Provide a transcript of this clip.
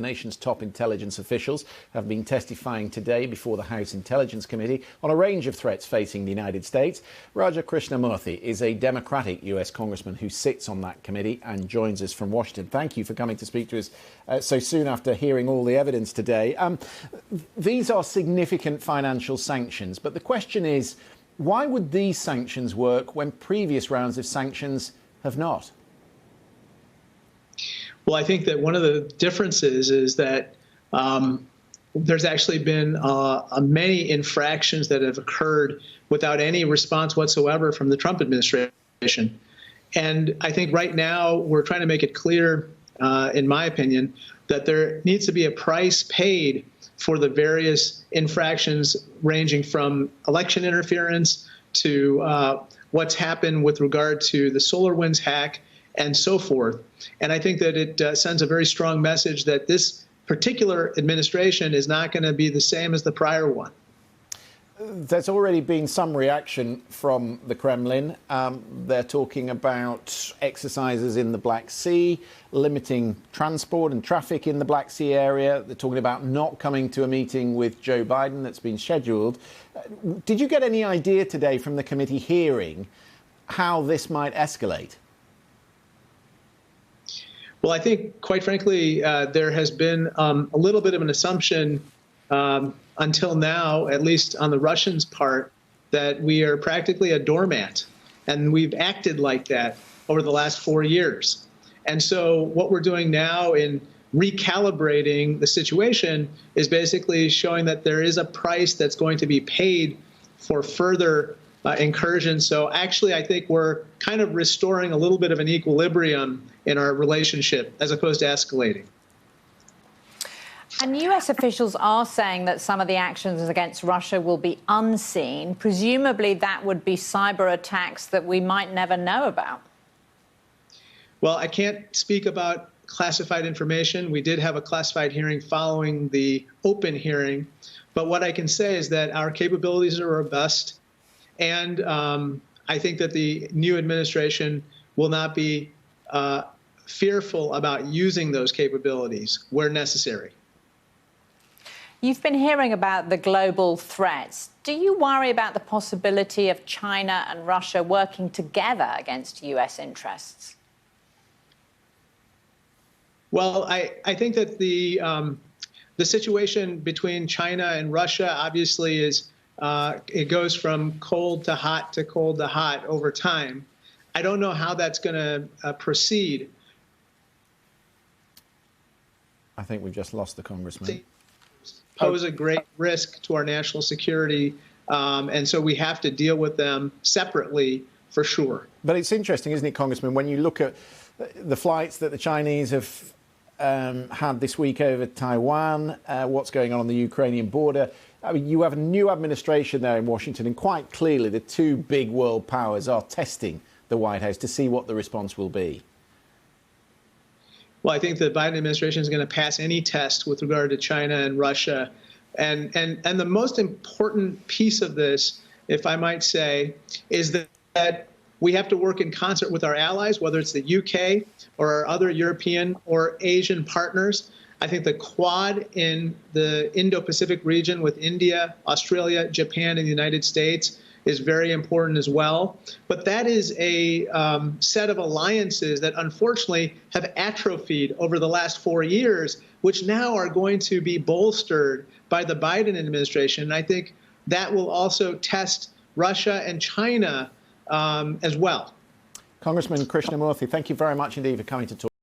The nation's top intelligence officials have been testifying today before the House Intelligence Committee on a range of threats facing the United States. Raja Krishnamoorthi is a Democratic US Congressman who sits on that committee and joins us from Washington. Thank you for coming to speak to us so soon after hearing all the evidence today. These are significant financial sanctions, but the question is, why would these sanctions work when previous rounds of sanctions have not? Well, I think that one of the differences is that there's actually been many infractions that have occurred without any response whatsoever from the Trump administration. And I think right now we're trying to make it clear, in my opinion, that there needs to be a price paid for the various infractions ranging from election interference to what's happened with regard to the SolarWinds hack and so forth. And I think that it sends a very strong message that this particular administration is not going to be the same as the prior one. There's already been some reaction from the Kremlin. They're talking about exercises in the Black Sea, limiting transport and traffic in the Black Sea area. They're talking about not coming to a meeting with Joe Biden that's been scheduled. Did you get any idea today from the committee hearing how this might escalate? Well, I think, quite frankly, there has been a little bit of an assumption until now, at least on the Russians' part, that we are practically a doormat. And we've acted like that over the last 4 years. And so what we're doing now in recalibrating the situation is basically showing that there is a price that's going to be paid for further incursion. So actually, I think we're kind of restoring a little bit of an equilibrium in our relationship as opposed to escalating. And US officials are saying that some of the actions against Russia will be unseen. Presumably that would be cyber attacks that we might never know about. Well, I can't speak about classified information. We did have a classified hearing following the open hearing. But what I can say is that our capabilities are robust. And I think that the new administration will not be fearful about using those capabilities where necessary. You've been hearing about the global threats. Do you worry about the possibility of China and Russia working together against US interests? Well, I think that the situation between China and Russia obviously is it goes from cold to hot to cold to hot over time. I don't know how that's going to proceed. I think we've just lost the congressman. Pose a great risk to our national security, and so we have to deal with them separately for sure. But it's interesting, isn't it, Congressman, when you look at the flights that the Chinese have had this week over Taiwan, what's going on the Ukrainian border. I mean, you have a new administration there in Washington, and quite clearly the two big world powers are testing the White House to see what the response will be. Well, I think the Biden administration is going to pass any test with regard to China and Russia. And the most important piece of this, if I might say, is that we have to work in concert with our allies, whether it's the UK or our other European or Asian partners. I think the Quad in the Indo-Pacific region with India, Australia, Japan, and the United States is very important as well. But that is a set of alliances that unfortunately have atrophied over the last 4 years, which now are going to be bolstered by the Biden administration. And I think that will also test Russia and China as well. Congressman Krishnamoorthi, thank you very much indeed for coming to talk.